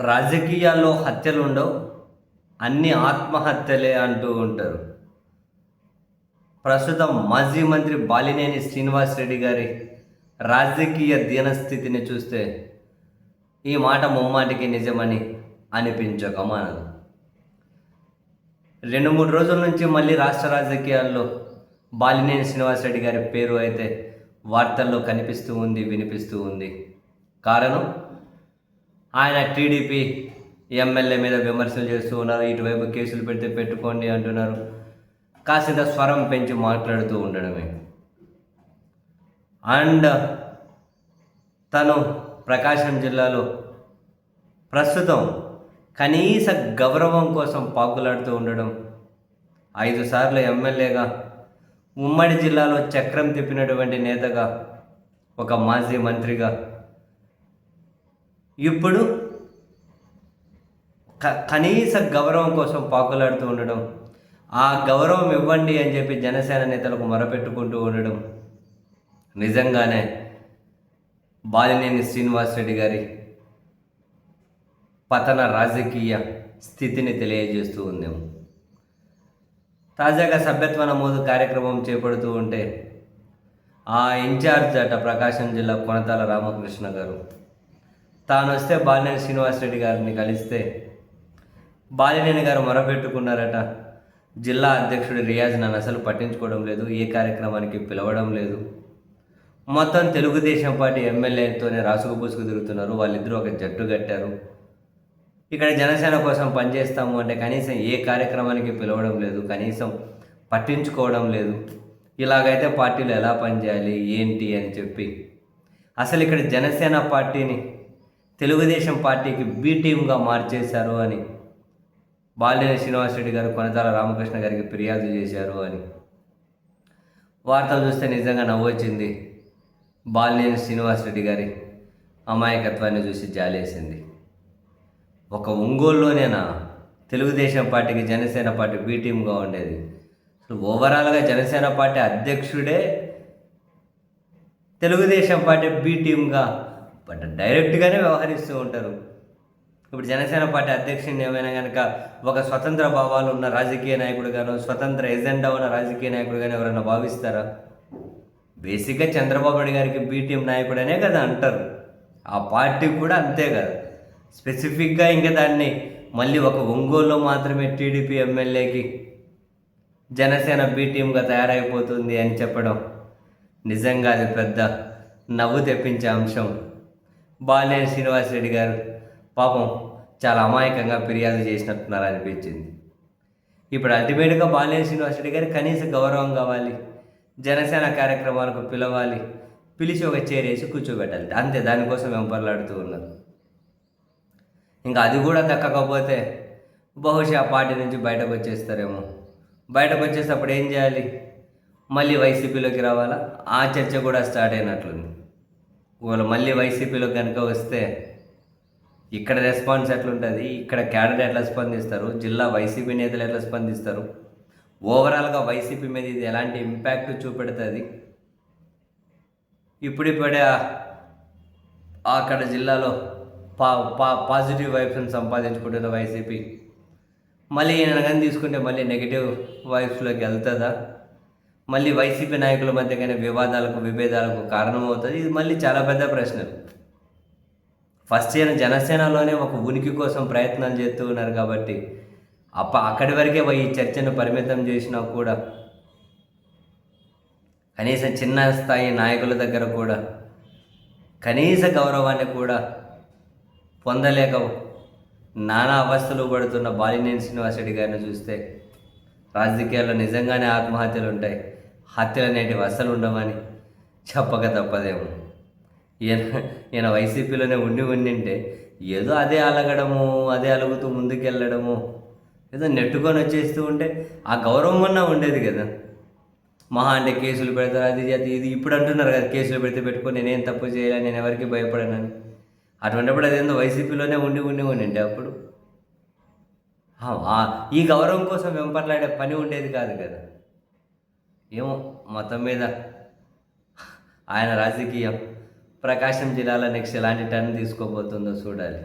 రాజకీయాల్లో హత్యలుండవు. అన్ని ఆత్మహత్యలే అంటూ ఉంటారు. ప్రస్తుతం మాజీ మంత్రి బాలినేని శ్రీనివాసరెడ్డి గారి రాజకీయ దీనస్థితిని చూస్తే ఈ మాట ముమ్మాటికి నిజమని అనిపించక మానదు. 2-3 రోజుల నుంచి మళ్ళీ రాష్ట్ర రాజకీయాల్లో బాలినేని శ్రీనివాసరెడ్డి గారి పేరు అయితే వార్తల్లో కనిపిస్తూ ఉంది, వినిపిస్తూ ఉంది. కారణం, ఆయన టీడీపీ ఎమ్మెల్యే మీద విమర్శలు చేస్తూ ఉన్నారు. ఇటువైపు కేసులు పెడితే పెట్టుకోండి అంటున్నారు. కాసింత స్వరం పెంచి మాట్లాడుతూ ఉండడమే. అండ్ తను ప్రకాశం జిల్లాలో ప్రస్తుతం కనీస గౌరవం కోసం పాకులాడుతూ ఉండడం, 5 సార్లు ఎమ్మెల్యేగా ఉమ్మడి జిల్లాలో చక్రం తిప్పినటువంటి నేతగా, ఒక మాజీ మంత్రిగా ఇప్పుడు కనీస గౌరవం కోసం పాకులాడుతూ ఉండడం, ఆ గౌరవం ఇవ్వండి అని చెప్పి జనసేన నేతలకు మొరపెట్టుకుంటూ ఉండడం నిజంగానే బాలినేని శ్రీనివాసరెడ్డి గారి పతన రాజకీయ స్థితిని తెలియజేస్తూ ఉందేమో. తాజాగా సభ్యత్వ నమోదు కార్యక్రమం చేపడుతూ ఉంటే ఆ ఇన్ఛార్జ్ అట ప్రకాశం జిల్లా కొనతాల రామకృష్ణ గారు తాను వస్తే బాలినేని శ్రీనివాసరెడ్డి గారిని కలిస్తే బాలినేని గారు మొరపెట్టుకున్నారట. జిల్లా అధ్యక్షుడు రియాజ్ నన్ను అసలు పట్టించుకోవడం లేదు, ఏ కార్యక్రమానికి పిలవడం లేదు, మొత్తం తెలుగుదేశం పార్టీ ఎమ్మెల్యేతోనే రాసుకు పూసుకు తిరుగుతున్నారు, వాళ్ళిద్దరూ ఒక జట్టు కట్టారు, ఇక్కడ జనసేన కోసం పనిచేస్తాము అంటే కనీసం ఏ కార్యక్రమానికి పిలవడం లేదు, కనీసం పట్టించుకోవడం లేదు, ఇలాగైతే పార్టీలు ఎలా పనిచేయాలి ఏంటి అని చెప్పి అసలు ఇక్కడ జనసేన పార్టీని తెలుగుదేశం పార్టీకి బి టీమ్గా మార్చేశారు అని బాలినేని శ్రీనివాసరెడ్డి గారు కొనతాల రామకృష్ణ గారికి ఫిర్యాదు చేశారు అని వార్తలు చూస్తే నిజంగా నవ్వొచ్చింది. బాలినేని శ్రీనివాసరెడ్డి గారి అమాయకత్వాన్ని చూసి జాలేసింది. ఒక ఒంగోలులోనేనా తెలుగుదేశం పార్టీకి జనసేన పార్టీ బి టీమ్గా ఉండేది? అసలు ఓవరాల్గా జనసేన పార్టీ అధ్యక్షుడే తెలుగుదేశం పార్టీ బి టీమ్గా బట్ డైరెక్ట్గానే వ్యవహరిస్తూ ఉంటారు. ఇప్పుడు జనసేన పార్టీ అధ్యక్షుడిని ఏమైనా కనుక ఒక స్వతంత్ర భావాలు ఉన్న రాజకీయ నాయకుడుగానో, స్వతంత్ర ఎజెండా ఉన్న రాజకీయ నాయకుడుగానో ఎవరైనా భావిస్తారా? బేసిక్గా చంద్రబాబు నాయుడు గారికి బి టీం నాయకుడనే కదా అంటారు. ఆ పార్టీ కూడా అంతే కదా. స్పెసిఫిక్గా ఇంకా దాన్ని మళ్ళీ ఒక ఒంగోలులో మాత్రమే టీడీపీ ఎమ్మెల్యేకి జనసేన బి టీమ్గా తయారైపోతుంది అని చెప్పడం నిజంగా అది పెద్ద నవ్వు తెప్పించే అంశం. బాలినేని శ్రీనివాసరెడ్డి గారు పాపం చాలా అమాయకంగా ఫిర్యాదు చేసినట్టున్నారు అనిపించింది. ఇప్పుడు అల్టిమేట్గా బాలినేని శ్రీనివాసరెడ్డి గారు కనీస గౌరవం కావాలి, జనసేన కార్యక్రమాలకు పిలవాలి, పిలిచి ఒక చేరేసి కూర్చోబెట్టాలి, అంతే. దానికోసం వెంపర్లాడుతూ ఉన్నారు. ఇంకా అది కూడా దక్కకపోతే బహుశా ఆ పార్టీ నుంచి బయటకు వచ్చేస్తారేమో. బయటకు వచ్చేటప్పుడు ఏం చేయాలి? మళ్ళీ వైసీపీలోకి రావాలా? ఆ చర్చ కూడా స్టార్ట్ అయినట్లుంది. వాళ్ళు మళ్ళీ వైసీపీలో కనుక వస్తే ఇక్కడ రెస్పాన్స్ ఎట్లుంటుంది, ఇక్కడ క్యాడర్ ఎట్లా స్పందిస్తారు, జిల్లా వైసీపీ నేతలు ఎట్లా స్పందిస్తారు, ఓవరాల్గా వైసీపీ మీద ఇది ఎలాంటి ఇంపాక్ట్ చూపెడుతుంది? ఇప్పుడిప్పుడే అక్కడ జిల్లాలో పాజిటివ్ వైబ్స్ని సంపాదించుకుంటున్న వైసీపీ మళ్ళీ ఈయన కానీ తీసుకుంటే మళ్ళీ నెగిటివ్ వైబ్స్లోకి వెళ్తుందా? మళ్ళీ వైసీపీ నాయకుల మధ్య కానీ వివాదాలకు, విభేదాలకు కారణమవుతుంది. ఇది మళ్ళీ చాలా పెద్ద ప్రశ్నలు. ఫస్ట్ ఈయన జనసేనలోనే ఒక ఉనికి కోసం ప్రయత్నాలు చేస్తూ ఉన్నారు కాబట్టి అక్కడి వరకే ఈ చర్చను పరిమితం చేసినా కూడా కనీసం చిన్న స్థాయి నాయకుల దగ్గర కూడా కనీస గౌరవాన్ని కూడా పొందలేక నానా అవస్థలు పడుతున్న బాలినేని శ్రీనివాసరెడ్డి గారిని చూస్తే రాజకీయాల్లో నిజంగానే ఆత్మహత్యలు ఉంటాయి, హత్యలు అనేటివి అస్సలు ఉండవని చెప్పక తప్పదేమో. ఈయన వైసీపీలోనే ఉండింటే ఏదో అదే అలగడము, అదే అలుగుతూ ముందుకెళ్ళడము, ఏదో నెట్టుకొని వచ్చేస్తూ ఉంటే ఆ గౌరవం అన్నా ఉండేది కదా. మహా అంటే కేసులు పెడతారు, అది ఇది ఇప్పుడు అంటున్నారు కదా, కేసులు పెడితే పెట్టుకొని నేనేం తప్పు చేయాలని, నేను ఎవరికి భయపడనని. అటువంటిప్పుడు అదేందో వైసీపీలోనే ఉండింటే అప్పుడు ఈ గౌరవం కోసం వెంపర్లాడే పని ఉండేది కాదు కదా. ఏమో, మొత్తం మీద ఆయన రాజకీయం ప్రకాశం జిల్లాలో నెక్స్ట్ ఎలాంటి టర్న్ తీసుకోబోతుందో చూడాలి.